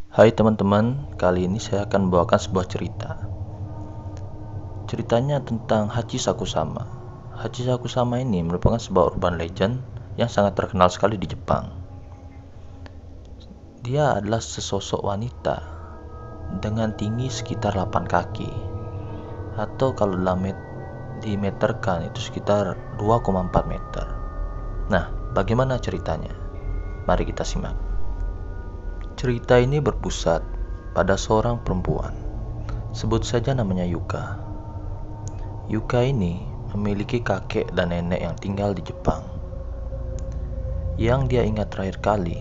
Hai teman-teman, kali ini saya akan membawakan sebuah cerita. Ceritanya tentang Hachi Sakusama. Hachi Sakusama ini merupakan sebuah urban legend yang sangat terkenal sekali di Jepang. Dia adalah sesosok wanita dengan tinggi sekitar 8 kaki, atau kalau dimeterkan itu sekitar 2,4 meter. Nah, bagaimana ceritanya? Mari kita simak. Cerita ini berpusat pada seorang perempuan. Sebut saja namanya Yuka. Yuka ini memiliki kakek dan nenek yang tinggal di Jepang. Yang dia ingat terakhir kali,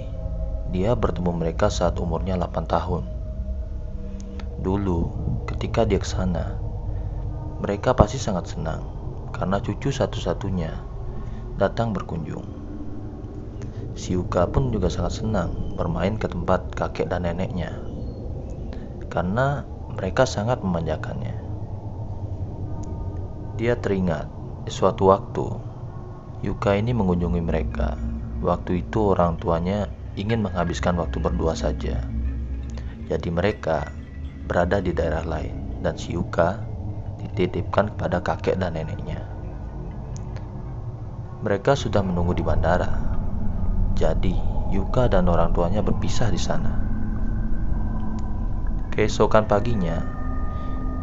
dia bertemu mereka saat umurnya 8 tahun. Dulu, ketika dia ke sana, mereka pasti sangat senang karena cucu satu-satunya datang berkunjung. Si Yuka pun juga sangat senang bermain ke tempat kakek dan neneknya karena mereka sangat memanjakannya. Dia teringat suatu waktu Yuka ini mengunjungi mereka. Waktu itu orang tuanya ingin menghabiskan waktu berdua saja. Jadi mereka berada di daerah lain dan si Yuka dititipkan kepada kakek dan neneknya. Mereka sudah menunggu di bandara. Jadi, Yuka dan orang tuanya berpisah di sana. Keesokan paginya,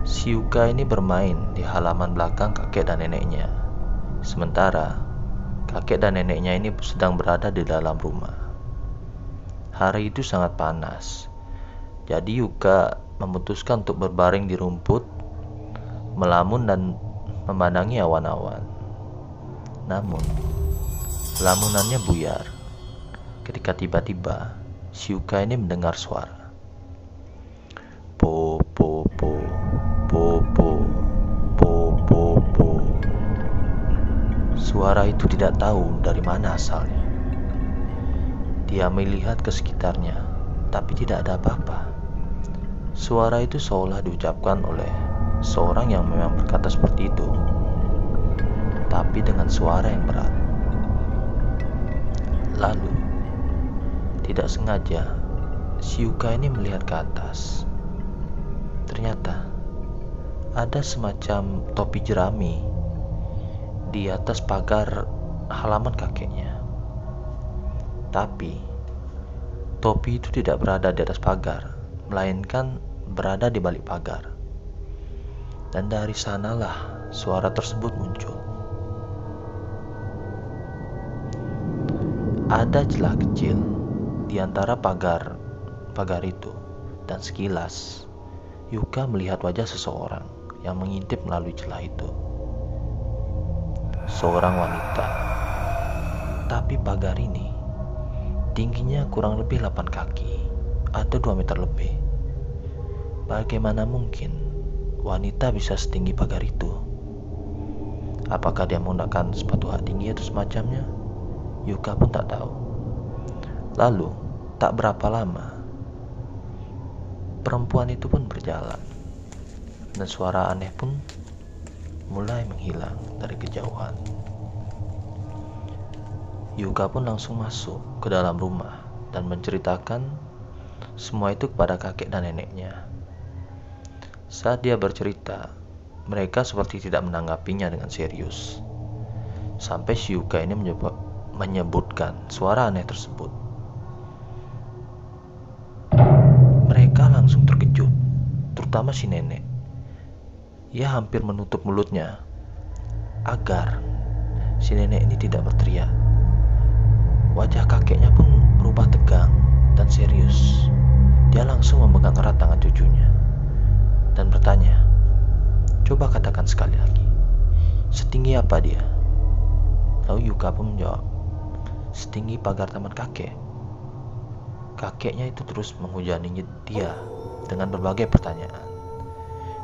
si Yuka ini bermain di halaman belakang kakek dan neneknya. Sementara, kakek dan neneknya ini sedang berada di dalam rumah. Hari itu sangat panas. Jadi Yuka memutuskan untuk berbaring di rumput, melamun dan memandangi awan-awan. Namun, lamunannya buyar. Ketika tiba-tiba si Yuka ini mendengar suara. Po po po po po po po po. Suara itu tidak tahu dari mana asalnya. Dia melihat ke sekitarnya, tapi tidak ada apa-apa. Suara itu seolah diucapkan oleh seorang yang memang berkata seperti itu, tapi dengan suara yang berat. Lalu tidak sengaja, si Yuka ini melihat ke atas. Ternyata ada semacam topi jerami di atas pagar halaman kakeknya. Tapi topi itu tidak berada di atas pagar, melainkan berada di balik pagar. Dan dari sanalah suara tersebut muncul. Ada celah kecil di antara pagar itu, dan sekilas Yuka melihat wajah seseorang yang mengintip melalui celah itu. Seorang wanita. Tapi pagar ini tingginya kurang lebih 8 kaki atau 2 meter lebih. Bagaimana mungkin wanita bisa setinggi pagar itu? Apakah dia menggunakan sepatu hak tinggi atau semacamnya? Yuka pun tak tahu. Lalu, tak berapa lama, perempuan itu pun berjalan, dan suara aneh pun mulai menghilang dari kejauhan. Yuka pun langsung masuk ke dalam rumah dan menceritakan semua itu kepada kakek dan neneknya. Saat dia bercerita, mereka seperti tidak menanggapinya dengan serius. Sampai si Yuka ini menyebutkan suara aneh tersebut. Mereka langsung terkejut, terutama si nenek. Ia hampir menutup mulutnya agar si nenek ini tidak berteriak. Wajah kakeknya pun berubah tegang dan serius. Dia langsung memegang erat tangan cucunya dan bertanya, "Coba katakan sekali lagi, setinggi apa dia?" Lalu Yuka pun menjawab, "Setinggi pagar taman kakek." Kakeknya itu terus menghujani dia dengan berbagai pertanyaan.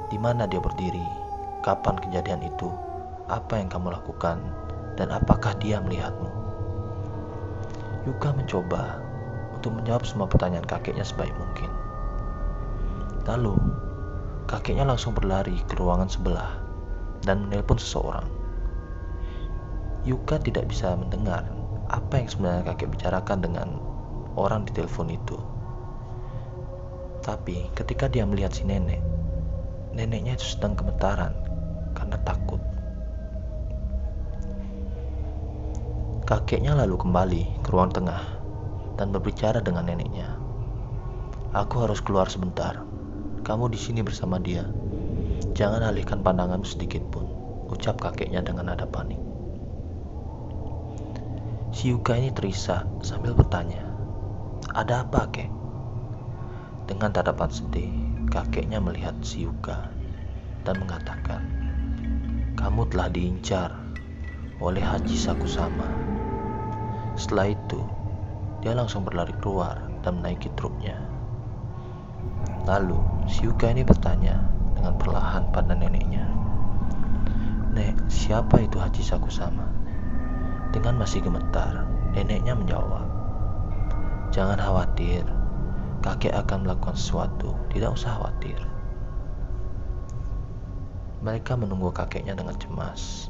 Di mana dia berdiri? Kapan kejadian itu? Apa yang kamu lakukan? Dan apakah dia melihatmu? Yuka mencoba untuk menjawab semua pertanyaan kakeknya sebaik mungkin. Lalu, kakeknya langsung berlari ke ruangan sebelah dan menelpon seseorang. Yuka tidak bisa mendengar apa yang sebenarnya kakek bicarakan dengan orang di telepon itu. Tapi ketika dia melihat si nenek, neneknya itu sedang gemetaran karena takut. Kakeknya lalu kembali ke ruang tengah dan berbicara dengan neneknya. "Aku harus keluar sebentar. Kamu di sini bersama dia. Jangan alihkan pandanganmu sedikit pun," ucap kakeknya dengan nada panik. Si Yuka ini terisak sambil bertanya, "Ada apa, kek?" Dengan tatapan sedih, kakeknya melihat si Yuka dan mengatakan, "Kamu telah diincar oleh Haji Sakusama." Setelah itu, dia langsung berlari keluar dan menaiki truknya. Lalu, si Yuka ini bertanya dengan perlahan pada neneknya, "Nek, siapa itu Haji Sakusama?" Dengan masih gemetar, neneknya menjawab, "Jangan khawatir, kakek akan melakukan sesuatu, tidak usah khawatir." Mereka menunggu kakeknya dengan cemas.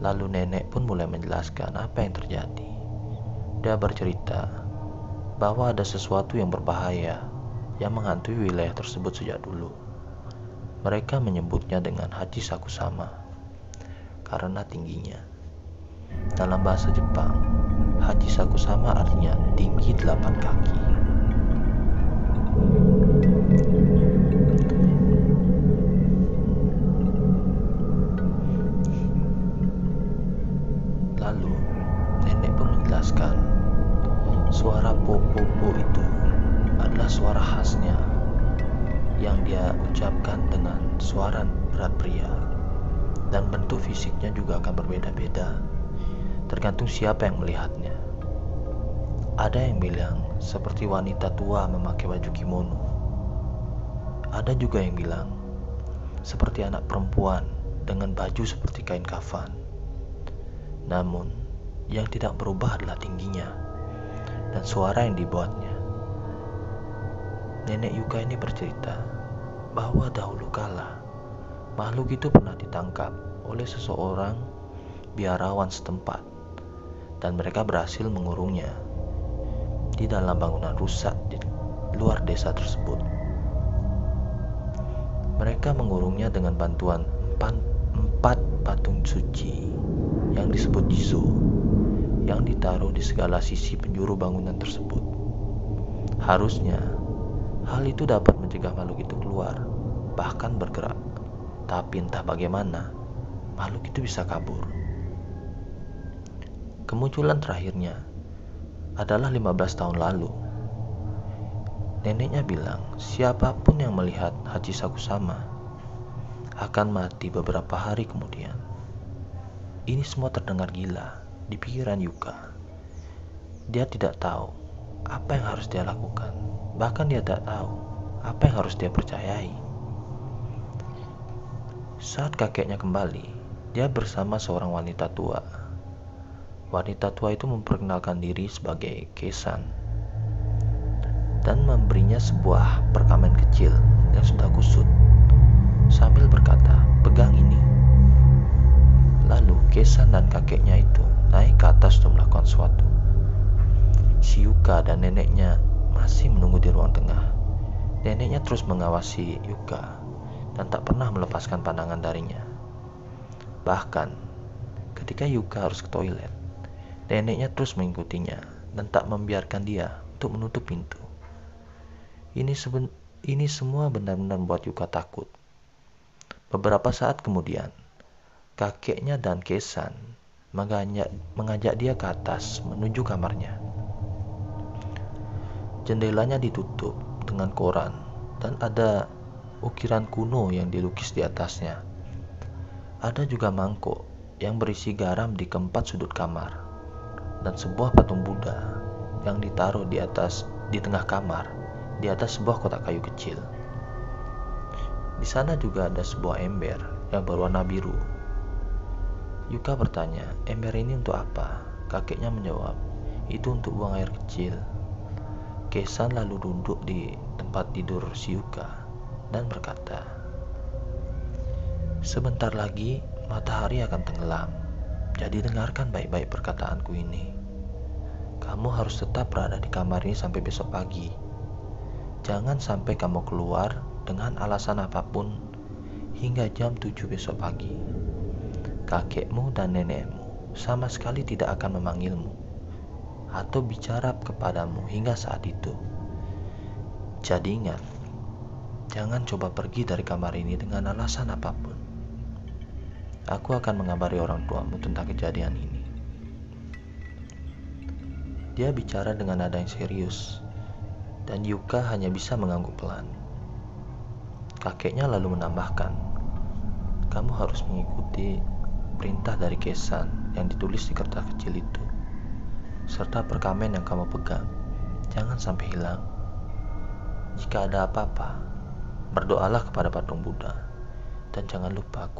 Lalu nenek pun mulai menjelaskan apa yang terjadi. Dia bercerita bahwa ada sesuatu yang berbahaya yang menghantui wilayah tersebut sejak dulu. Mereka menyebutnya dengan Haji Sakusama karena tingginya. Dalam bahasa Jepang, Haji Sakusama artinya tinggi 8 kaki. Lalu, nenek pun menjelaskan, suara po-po-po itu adalah suara khasnya yang dia ucapkan dengan suara berat pria, dan bentuk fisiknya juga akan berbeda-beda tergantung siapa yang melihatnya. Ada yang bilang seperti wanita tua memakai baju kimono. Ada juga yang bilang seperti anak perempuan dengan baju seperti kain kafan. Namun, yang tidak berubah adalah tingginya dan suara yang dibuatnya. Nenek Yuka ini bercerita bahwa dahulu kala makhluk itu pernah ditangkap oleh seseorang biarawan setempat, dan mereka berhasil mengurungnya di dalam bangunan rusak di luar desa tersebut. Mereka mengurungnya dengan bantuan empat patung suci yang disebut Jizo, yang ditaruh di segala sisi penjuru bangunan tersebut. Harusnya hal itu dapat mencegah makhluk itu keluar, bahkan bergerak. Tapi entah bagaimana, makhluk itu bisa kabur. Kemunculan terakhirnya adalah 15 tahun lalu. Neneknya bilang siapapun yang melihat Haji Sakusama akan mati beberapa hari kemudian. Ini semua terdengar gila di pikiran Yuka. Dia tidak tahu apa yang harus dia lakukan. Bahkan dia tak tahu apa yang harus dia percayai. Saat kakeknya kembali, dia bersama seorang wanita tua. Wanita tua itu memperkenalkan diri sebagai Kesan dan memberinya sebuah perkamen kecil yang sudah kusut sambil berkata, "Pegang ini." Lalu Kesan dan kakeknya itu naik ke atas untuk melakukan sesuatu. Si Yuka dan neneknya masih menunggu di ruang tengah. Neneknya terus mengawasi Yuka dan tak pernah melepaskan pandangan darinya. Bahkan ketika Yuka harus ke toilet, neneknya terus mengikutinya dan tak membiarkan dia untuk menutup pintu. Ini semua benar-benar membuat Yuka takut. Beberapa saat kemudian, kakeknya dan Kesan mengajak dia ke atas menuju kamarnya. Jendelanya ditutup dengan koran dan ada ukiran kuno yang dilukis di atasnya. Ada juga mangkok yang berisi garam di keempat sudut kamar dan sebuah patung Buddha yang ditaruh di tengah kamar di atas sebuah kotak kayu kecil. Di sana juga ada sebuah ember yang berwarna biru. Yuka bertanya, "Ember ini untuk apa?" Kakeknya menjawab, "Itu untuk buang air kecil." Kesan lalu duduk di tempat tidur si Yuka dan berkata, "Sebentar lagi matahari akan tenggelam, jadi dengarkan baik-baik perkataanku ini. Kamu harus tetap berada di kamar ini sampai besok pagi. Jangan sampai kamu keluar dengan alasan apapun hingga jam 7 besok pagi. Kakekmu dan nenekmu sama sekali tidak akan memanggilmu atau bicara kepadamu hingga saat itu. Jadi ingat, jangan coba pergi dari kamar ini dengan alasan apapun. Aku akan mengabari orang tuamu tentang kejadian ini. Dia bicara dengan nada yang serius, dan Yuka hanya bisa mengangguk pelan. Kakeknya lalu menambahkan, kamu harus mengikuti perintah dari Kesan yang ditulis di kertas kecil itu, serta perkamen yang kamu pegang. Jangan sampai hilang. Jika ada apa-apa, berdoalah kepada patung Buddha, dan jangan lupa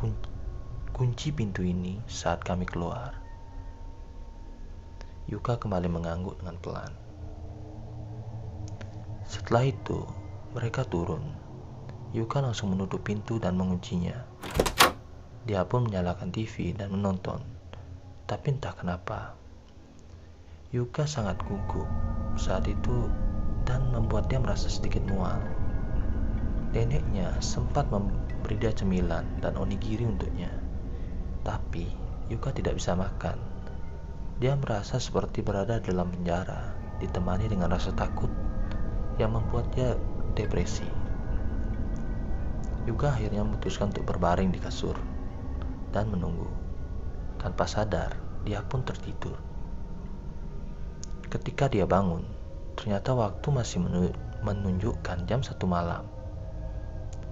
kunci pintu ini saat kami keluar. Yuka kembali mengangguk dengan pelan. Setelah itu, mereka turun. Yuka langsung menutup pintu dan menguncinya. Dia pun menyalakan TV dan menonton. Tapi entah kenapa, Yuka sangat gugup saat itu dan membuat dia merasa sedikit mual. Neneknya sempat memberi dia cemilan dan onigiri untuknya. Tapi Yuka tidak bisa makan. Dia merasa seperti berada dalam penjara, ditemani dengan rasa takut yang membuat dia depresi. Yuka akhirnya memutuskan untuk berbaring di kasur dan menunggu. Tanpa sadar, dia pun tertidur. Ketika dia bangun, ternyata waktu masih menunjukkan jam 1 malam.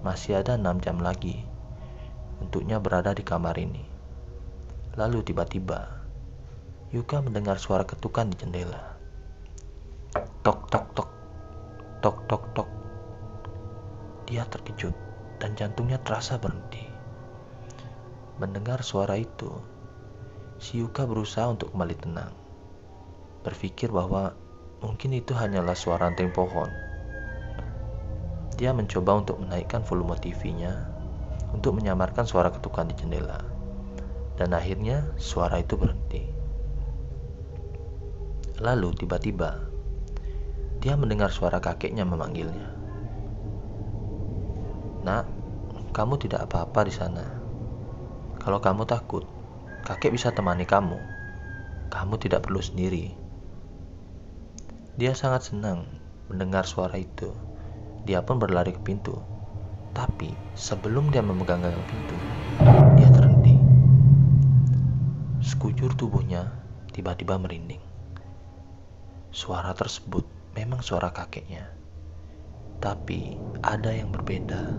Masih ada 6 jam lagi untuknya berada di kamar ini. Lalu tiba-tiba, Yuka mendengar suara ketukan di jendela. Tok tok tok, tok tok tok. Dia terkejut dan jantungnya terasa berhenti. Mendengar suara itu, si Yuka berusaha untuk kembali tenang. Berpikir bahwa mungkin itu hanyalah suara ranting pohon. Dia mencoba untuk menaikkan volume TV-nya untuk menyamarkan suara ketukan di jendela. Dan akhirnya suara itu berhenti. Lalu tiba-tiba, dia mendengar suara kakeknya memanggilnya. Nak, kamu tidak apa-apa di sana. Kalau kamu takut, kakek bisa temani kamu. Kamu tidak perlu sendiri. Dia sangat senang mendengar suara itu. Dia pun berlari ke pintu. Tapi sebelum dia memegang pintu, dia terhenti. Sekujur tubuhnya tiba-tiba merinding. Suara tersebut memang suara kakeknya. Tapi ada yang berbeda.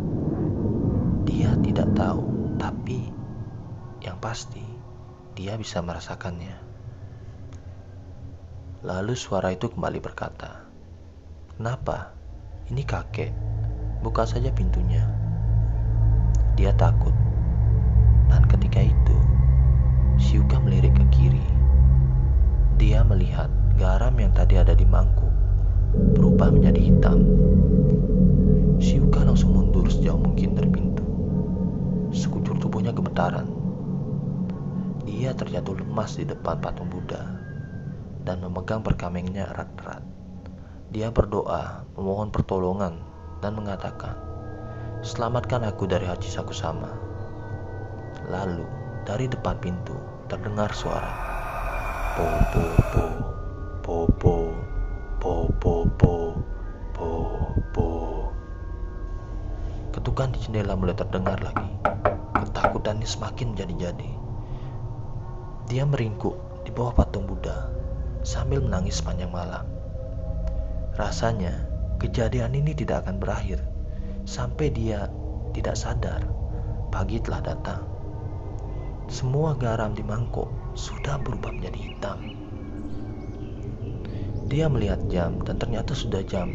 Dia tidak tahu, tapi yang pasti dia bisa merasakannya. Lalu suara itu kembali berkata, "Kenapa? Ini kakek. Buka saja pintunya." Dia takut. Dan ketika itu, si Yuka melirik ke kiri. Dia melihat garam yang tadi ada di mangkuk berubah menjadi hitam. Si Yuka langsung mundur sejauh mungkin dari pintu. Sekujur tubuhnya gemetaran. Dia terjatuh lemas di depan patung Buddha dan memegang perkamennya erat-erat. Dia berdoa, memohon pertolongan dan mengatakan, "Selamatkan aku dari Haji Sakusama." Lalu dari depan pintu terdengar suara, "Po po po, po po, po po po, po po." Ketukan di jendela mulai terdengar lagi. Ketakutannya semakin menjadi-jadi. Dia meringkuk di bawah patung Buddha sambil menangis sepanjang malam. Rasanya kejadian ini tidak akan berakhir sampai dia tidak sadar pagi telah datang. Semua garam di mangkok sudah berubah menjadi hitam. Dia melihat jam dan ternyata sudah jam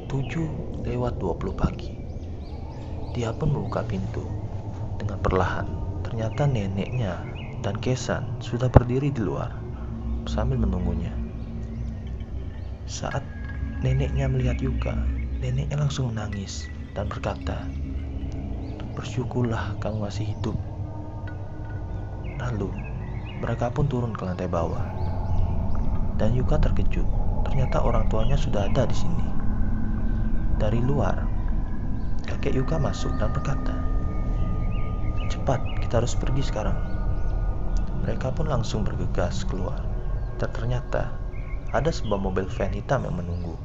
7:20 pagi. Dia pun membuka pintu dengan perlahan. Ternyata neneknya dan Kesan sudah berdiri di luar sambil menunggunya. Saat neneknya melihat Yuka, neneknya langsung menangis dan berkata, "Bersyukurlah kamu masih hidup." Lalu mereka pun turun ke lantai bawah. Dan Yuka terkejut, ternyata orang tuanya sudah ada di sini. Dari luar, kakek Yuka masuk dan berkata, "Cepat, kita harus pergi sekarang." Mereka pun langsung bergegas keluar. Dan ternyata ada sebuah mobil van hitam yang menunggu.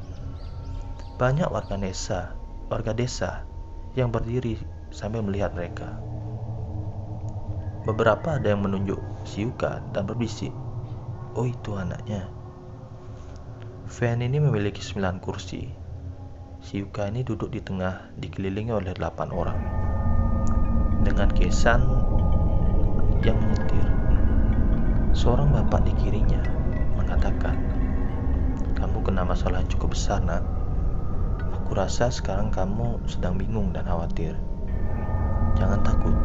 Banyak warga desa yang berdiri sambil melihat mereka. Beberapa ada yang menunjuk si Yuka dan berbisik, "Oh, itu anaknya." Van ini memiliki 9 kursi. Si Yuka ini duduk di tengah, dikelilingi oleh 8 orang. Dengan Kesan yang menyetir. Seorang bapak di kirinya mengatakan, "Kamu kena masalah yang cukup besar, nak. Aku rasa sekarang kamu sedang bingung dan khawatir. Jangan takut.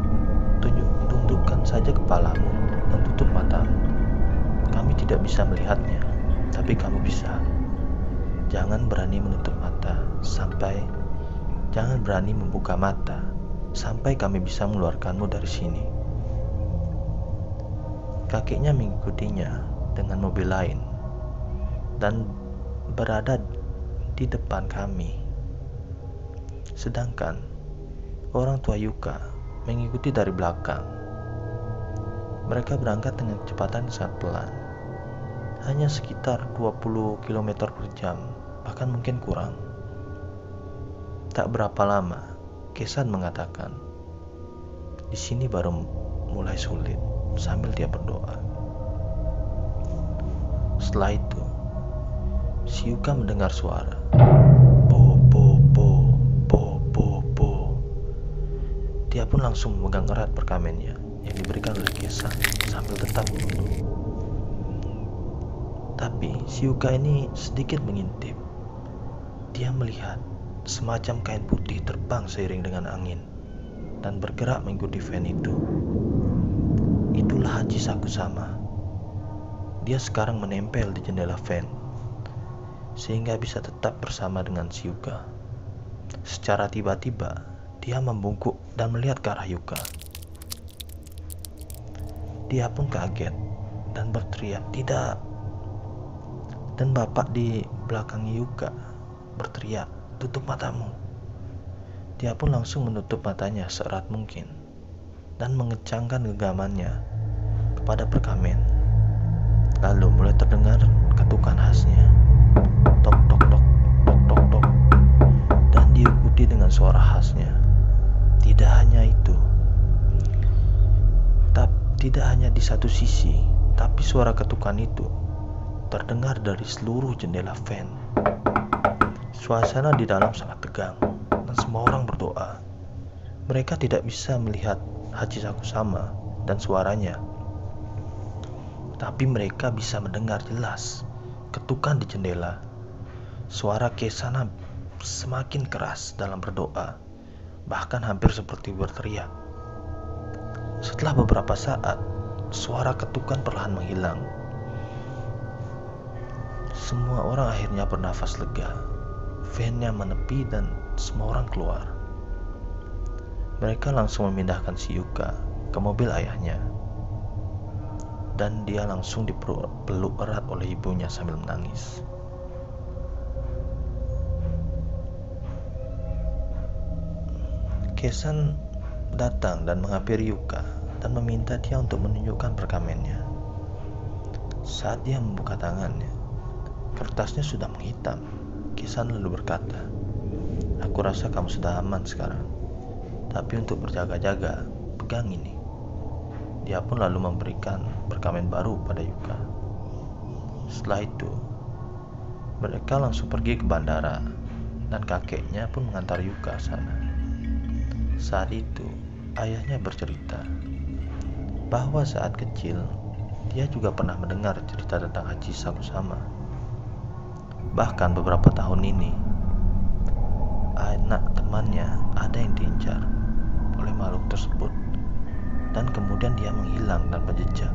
Tundukkan saja kepalamu dan tutup matamu. Kami tidak bisa melihatnya, tapi kamu bisa. Jangan berani menutup mata jangan berani membuka mata sampai kami bisa mengeluarkanmu dari sini." Kakeknya mengikutinya dengan mobil lain dan berada di depan kami. Sedangkan orang tua Yuka mengikuti dari belakang. Mereka berangkat dengan kecepatan sangat pelan, hanya sekitar 20 km per jam, bahkan mungkin kurang. Tak berapa lama, Kesan mengatakan, "Di sini baru mulai sulit," sambil dia berdoa. Setelah itu, si Yuka mendengar suara bo bo bo bo bo bo. Dia pun langsung memegang erat perkamennya yang diberikan oleh Kesan sambil tetap menunduk. Tapi si Yuka ini sedikit mengintip. Dia melihat semacam kain putih terbang seiring dengan angin dan bergerak mengikuti van itu. Itulah Haji Sakusama. Dia sekarang menempel di jendela van, sehingga bisa tetap bersama dengan si Yuka. Secara tiba-tiba, dia membungkuk dan melihat ke arah Yuka. Dia pun kaget dan berteriak, "Tidak!" Dan bapak di belakang Yuka berteriak, "Tutup matamu." Dia pun langsung menutup matanya seerat mungkin dan mengecangkan genggamannya kepada perkamen. Lalu mulai terdengar ketukan khasnya, tok tok tok tok tok tok, dan diikuti dengan suara khasnya. Tidak hanya di satu sisi, tapi suara ketukan itu terdengar dari seluruh jendela van. Suasana di dalam sangat tegang dan semua orang berdoa. Mereka tidak bisa melihat Haji Sakusama dan suaranya, tapi mereka bisa mendengar jelas ketukan di jendela. Suara Kesana semakin keras dalam berdoa, bahkan hampir seperti berteriak. Setelah beberapa saat, suara ketukan perlahan menghilang. Semua orang akhirnya bernafas lega. Van-nya menepi dan semua orang keluar. Mereka langsung memindahkan si Yuka ke mobil ayahnya. Dan dia langsung dipeluk erat oleh ibunya sambil menangis. Kesan datang dan menghampiri Yuka dan meminta dia untuk menunjukkan perkamennya. Saat dia membuka tangannya, kertasnya sudah menghitam. Kesan lalu berkata, "Aku rasa kamu sudah aman sekarang. Tapi untuk berjaga-jaga, pegang ini." Dia pun lalu memberikan perkamen baru pada Yuka. Setelah itu, mereka langsung pergi ke bandara dan kakeknya pun mengantar Yuka sana. Saat itu, ayahnya bercerita bahwa saat kecil dia juga pernah mendengar cerita tentang Haji Sakusama. Bahkan beberapa tahun ini, anak temannya ada yang diincar oleh makhluk tersebut dan kemudian dia menghilang tanpa jejak.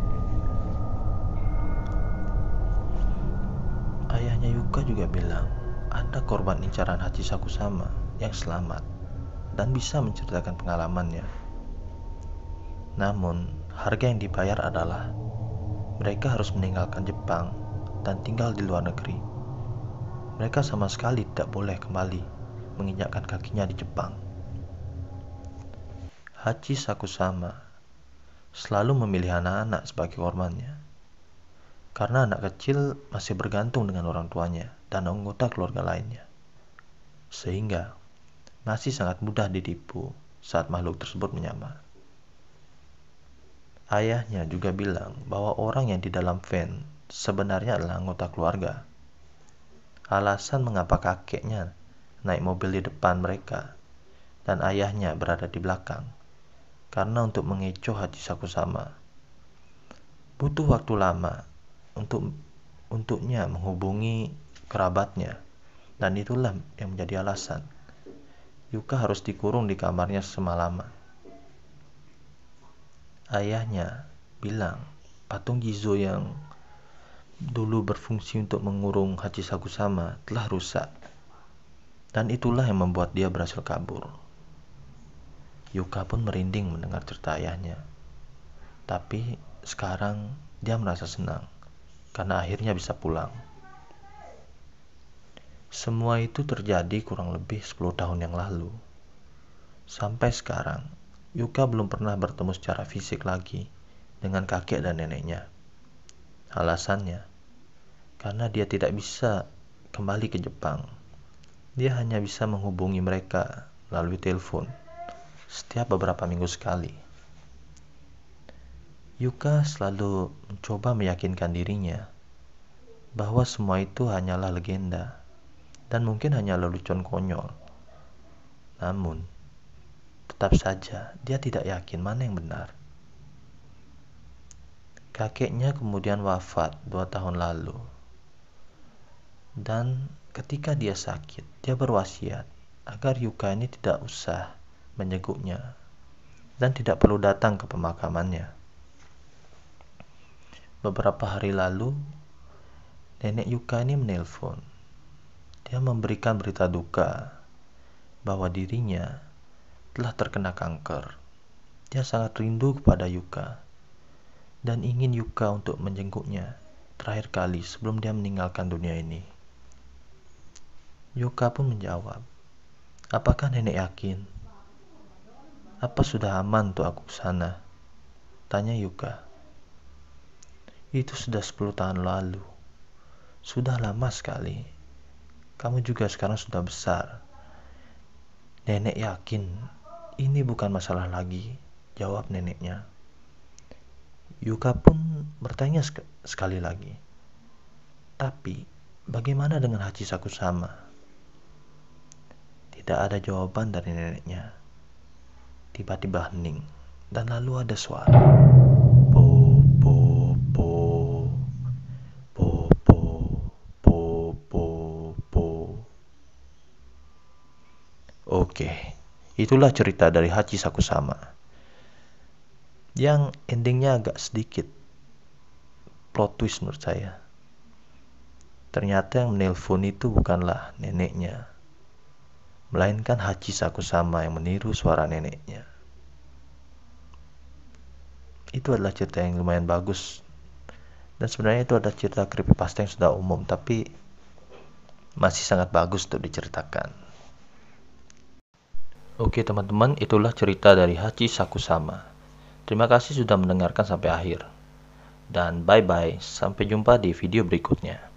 Ayahnya Yuka juga bilang ada korban incaran Haji Sakusama yang selamat dan bisa menceritakan pengalamannya. Namun, harga yang dibayar adalah mereka harus meninggalkan Jepang dan tinggal di luar negeri. Mereka sama sekali tidak boleh kembali menginjakkan kakinya di Jepang. Hachi Sakusama selalu memilih anak-anak sebagai korbannya, karena anak kecil masih bergantung dengan orang tuanya dan anggota keluarga lainnya, sehingga masih sangat mudah ditipu saat makhluk tersebut menyamar. Ayahnya juga bilang bahwa orang yang di dalam van sebenarnya adalah anggota keluarga. Alasan mengapa kakeknya naik mobil di depan mereka dan ayahnya berada di belakang, karena untuk mengecoh Hachi Sakusama. Butuh waktu lama untuknya menghubungi kerabatnya, dan itulah yang menjadi alasan Yuka harus dikurung di kamarnya semalaman. Ayahnya bilang patung Gizo yang dulu berfungsi untuk mengurung Hachi Sakusama telah rusak, dan itulah yang membuat dia berhasil kabur. Yuka pun merinding mendengar cerita ayahnya, tapi sekarang dia merasa senang karena akhirnya bisa pulang. Semua itu terjadi kurang lebih 10 tahun yang lalu. Sampai sekarang, Yuka belum pernah bertemu secara fisik lagi dengan kakek dan neneknya. Alasannya, karena dia tidak bisa kembali ke Jepang. Dia hanya bisa menghubungi mereka melalui telepon setiap beberapa minggu sekali. Yuka selalu mencoba meyakinkan dirinya bahwa semua itu hanyalah legenda dan mungkin hanya lelucon konyol. Namun, tetap saja dia tidak yakin mana yang benar. Kakeknya kemudian wafat 2 tahun lalu. Dan ketika dia sakit, dia berwasiat agar Yuka ini tidak usah menjenguknya dan tidak perlu datang ke pemakamannya. Beberapa hari lalu, nenek Yuka ini menelpon. Dia memberikan berita duka bahwa dirinya telah terkena kanker. Dia sangat rindu kepada Yuka dan ingin Yuka untuk menjenguknya terakhir kali sebelum dia meninggalkan dunia ini. Yuka pun menjawab, "Apakah nenek yakin? Apa sudah aman untuk aku ke sana?" Tanya Yuka. "Itu sudah 10 tahun lalu. Sudah lama sekali. Kamu juga sekarang sudah besar. Nenek yakin ini bukan masalah lagi," jawab neneknya. Yuka pun bertanya sekali lagi, "Tapi bagaimana dengan Hachi Sakusama?" Tidak ada jawaban dari neneknya. Tiba-tiba hening, dan lalu ada suara. Po, po, po, po, po, po, po, po. Oke, itulah cerita dari Hachi Sakusama, yang endingnya agak sedikit plot twist menurut saya. Ternyata yang menelpon itu bukanlah neneknya, melainkan Hachi Sakusama yang meniru suara neneknya. Itu adalah cerita yang lumayan bagus, dan sebenarnya itu adalah cerita creepypasta yang sudah umum, tapi masih sangat bagus untuk diceritakan. Oke teman-teman, itulah cerita dari Hachi Sakusama. Terima kasih sudah mendengarkan sampai akhir. Dan bye-bye, sampai jumpa di video berikutnya.